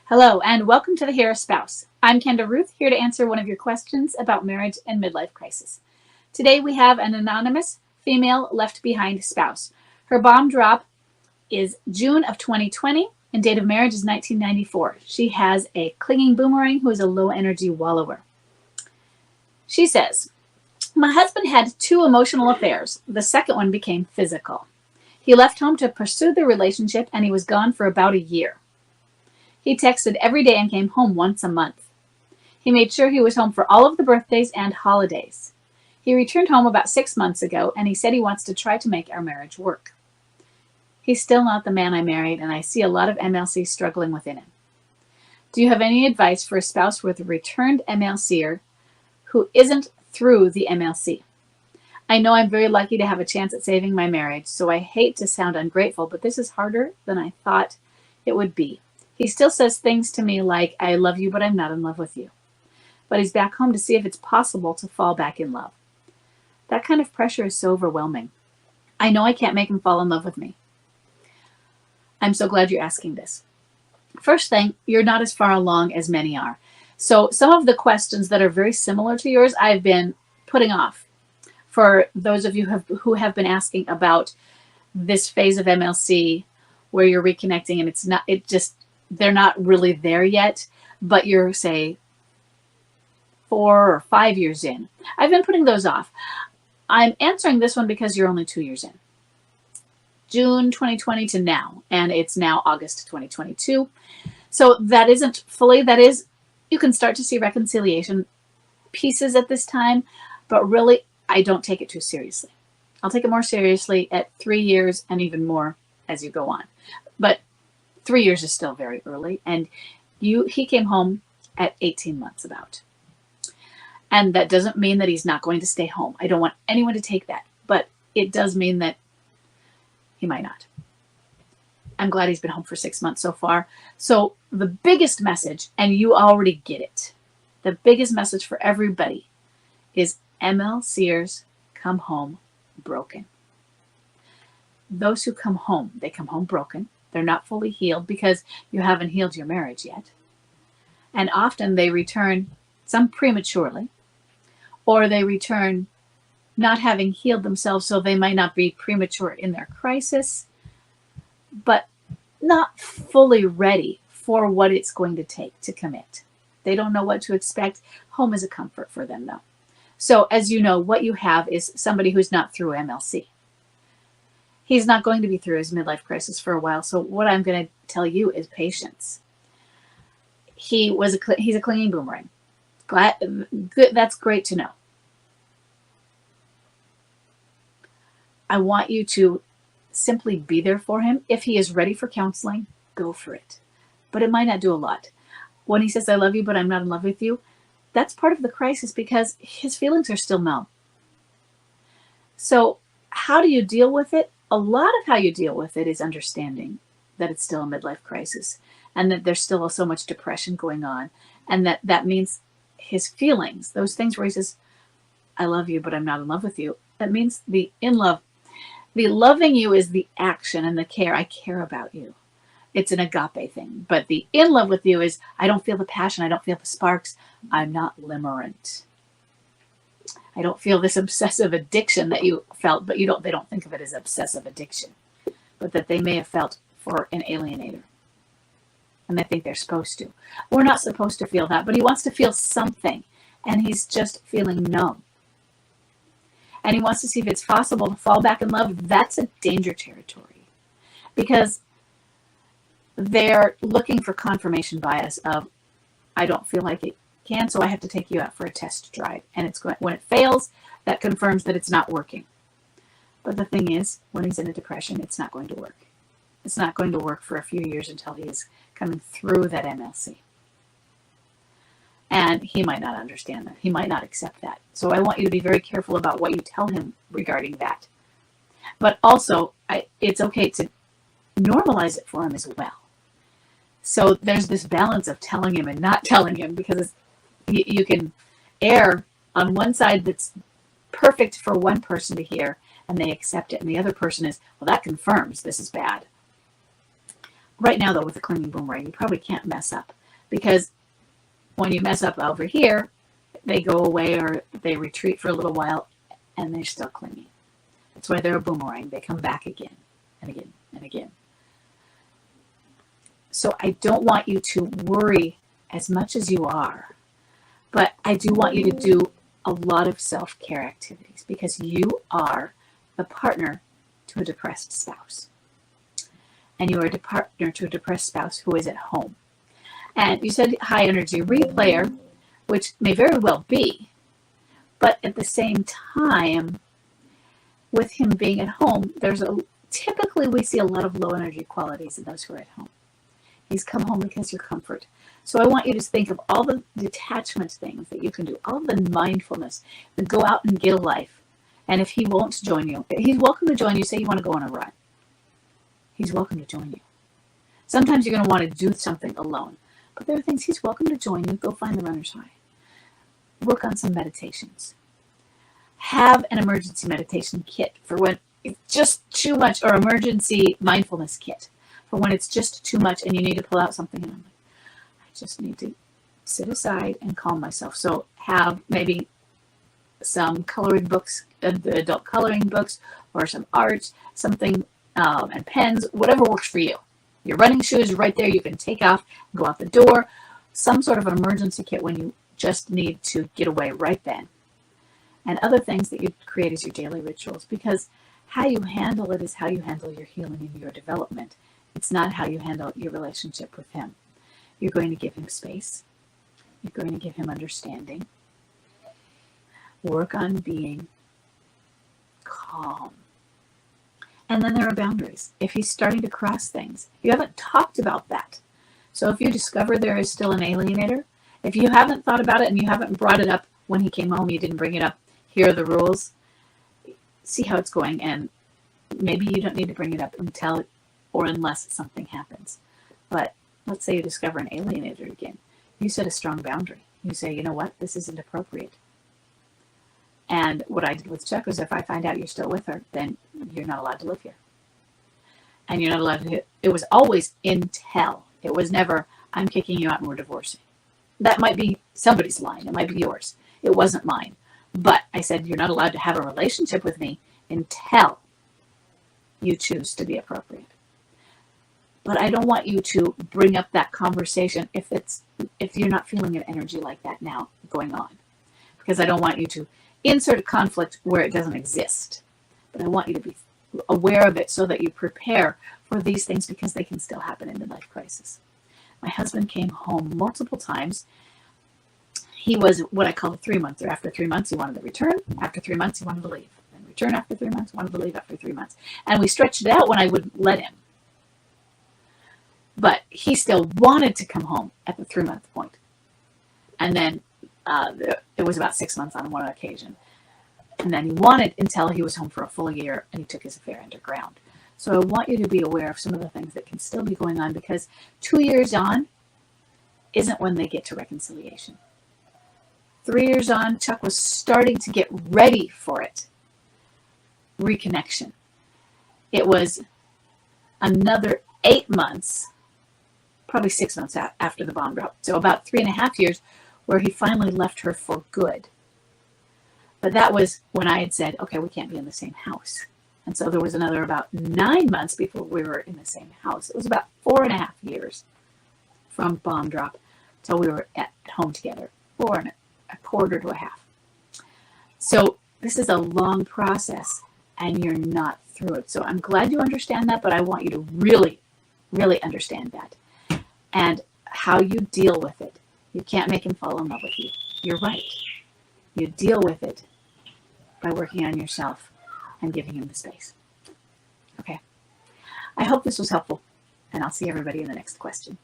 Hello, and welcome to the Hero Spouse. I'm Kenda Ruth, here to answer one of your questions about marriage and midlife crisis. Today we have an anonymous female left behind spouse. Her bomb drop is June of 2020, and date of marriage is 1994. She has a clinging boomerang who is a low energy wallower. She says, my husband had two emotional affairs. The second one became physical. He left home to pursue the relationship, and he was gone for about a year. He texted every day and came home once a month. He made sure he was home for all of the birthdays and holidays. He returned home about 6 months ago, and he said he wants to try to make our marriage work. He's still not the man I married, and I see a lot of MLC struggling within him. Do you have any advice for a spouse with a returned MLCer who isn't through the MLC? I know I'm very lucky to have a chance at saving my marriage, so I hate to sound ungrateful, but this is harder than I thought it would be. He still says things to me like, I love you, but I'm not in love with you. But he's back home to see if it's possible to fall back in love. That kind of pressure is so overwhelming. I know I can't make him fall in love with me. I'm so glad you're asking this. First thing, you're not as far along as many are. So some of the questions that are very similar to yours, I've been putting off. For those of you who have been asking about this phase of MLC where you're reconnecting and they're not really there yet, but you're, say, 4 or 5 years in. I've been putting those off. I'm answering this one because you're only 2 years in. June 2020 to now, and it's now August 2022. So that isn't fully, you can start to see reconciliation pieces at this time, but really, I don't take it too seriously. I'll take it more seriously at 3 years and even more as you go on. But 3 years is still very early, and he came home at 18 months about. And that doesn't mean that he's not going to stay home. I don't want anyone to take that, but it does mean that he might not. I'm glad he's been home for 6 months so far. So the biggest message, and you already get it, the biggest message for everybody is MLCers come home broken. Those who come home, they come home broken. They're not fully healed because you haven't healed your marriage yet. And often they return, some prematurely, or they return not having healed themselves, so they might not be premature in their crisis, but not fully ready for what it's going to take to commit. They don't know what to expect. Home is a comfort for them, though. So as you know, what you have is somebody who's not through MLC. He's not going to be through his midlife crisis for a while. So what I'm going to tell you is patience. He's a clinging boomerang. Good. That's great to know. I want you to simply be there for him. If he is ready for counseling, go for it. But it might not do a lot. When he says, I love you, but I'm not in love with you, that's part of the crisis because his feelings are still numb. So how do you deal with it? A lot of how you deal with it is understanding that it's still a midlife crisis and that there's still so much depression going on. And that means his feelings, those things where he says, I love you, but I'm not in love with you. That means the loving you is the action and the care. I care about you. It's an agape thing. But the in love with you is, I don't feel the passion. I don't feel the sparks. I'm not limerent. I don't feel this obsessive addiction that you felt, but they don't think of it as obsessive addiction, but that they may have felt for an alienator. And they think they're supposed to. We're not supposed to feel that, but he wants to feel something, and he's just feeling numb. And he wants to see if it's possible to fall back in love. That's a danger territory because they're looking for confirmation bias of, I don't feel like it can, so I have to take you out for a test drive. And when it fails, that confirms that it's not working. But the thing is, when he's in a depression, it's not going to work. It's not going to work for a few years until he is coming through that MLC. And he might not understand that. He might not accept that. So I want you to be very careful about what you tell him regarding that. But also, it's okay to normalize it for him as well. So there's this balance of telling him and not telling him, because you can err on one side that's perfect for one person to hear and they accept it, and the other person is, well, that confirms this is bad. Right now, though, with the clinging boomerang, you probably can't mess up, because when you mess up over here, they go away or they retreat for a little while and they're still clinging. That's why they're a boomerang. They come back again and again and again. So I don't want you to worry as much as you are, but I do want you to do a lot of self-care activities, because you are the partner to a depressed spouse. And you are the partner to a depressed spouse who is at home. And you said high energy replayer, which may very well be, but at the same time, with him being at home, typically we see a lot of low energy qualities in those who are at home. He's come home because you're comfort. So I want you to think of all the detachment things that you can do, all the mindfulness, and go out and get a life. And if he won't join you, he's welcome to join you. Say you want to go on a run. He's welcome to join you. Sometimes you're going to want to do something alone. But there are things he's welcome to join you. Go find the runner's high. Work on some meditations. Have an emergency meditation kit for when it's just too much, or emergency mindfulness kit for when it's just too much and you need to pull out something. And I'm like, I just need to sit aside and calm myself. So have maybe some coloring books, adult coloring books, or some art, something, and pens, whatever works for you. Your running shoes are right there. You can take off, go out the door. Some sort of an emergency kit when you just need to get away right then. And other things that you create as your daily rituals, because how you handle it is how you handle your healing and your development. It's not how you handle your relationship with him. You're going to give him space. You're going to give him understanding. Work on being calm. And then there are boundaries. If he's starting to cross things, you haven't talked about that. So if you discover there is still an alienator, if you haven't thought about it and you haven't brought it up when he came home, you didn't bring it up, here are the rules, see how it's going. And maybe you don't need to bring it up until or unless something happens. But let's say you discover an alienator again. You set a strong boundary. You say, you know what, this isn't appropriate. And what I did with Chuck was, if I find out you're still with her, then you're not allowed to live here. And you're not allowed to, it was always until. It was never, I'm kicking you out and we're divorcing. That might be somebody's line. It might be yours. It wasn't mine. But I said, you're not allowed to have a relationship with me until you choose to be appropriate. But I don't want you to bring up that conversation if you're not feeling an energy like that now going on. Because I don't want you to insert a conflict where it doesn't exist. But I want you to be aware of it so that you prepare for these things, because they can still happen in midlife crisis. My husband came home multiple times. He was what I call a 3-monther. After 3 months, he wanted to return. After 3 months, he wanted to leave. And return after 3 months, wanted to leave after 3 months. And we stretched it out when I would let him. But he still wanted to come home at the 3-month point. And then it was about 6 months on one occasion. And then he wanted until he was home for a full year, and he took his affair underground. So I want you to be aware of some of the things that can still be going on, because 2 years on isn't when they get to reconciliation. 3 years on, Chuck was starting to get ready for it. Reconnection. It was another 8 months, probably 6 months after the bomb dropped. So about 3.5 years where he finally left her for good. But that was when I had said, okay, we can't be in the same house. And so there was another about 9 months before we were in the same house. It was about 4.5 years from bomb drop till we were at home together. 4.25 years. So this is a long process, and you're not through it. So I'm glad you understand that, but I want you to really, really understand that. And how you deal with it. You can't make him fall in love with you. You're right. You deal with it by working on yourself and giving him the space. Okay. I hope this was helpful, and I'll see everybody in the next question.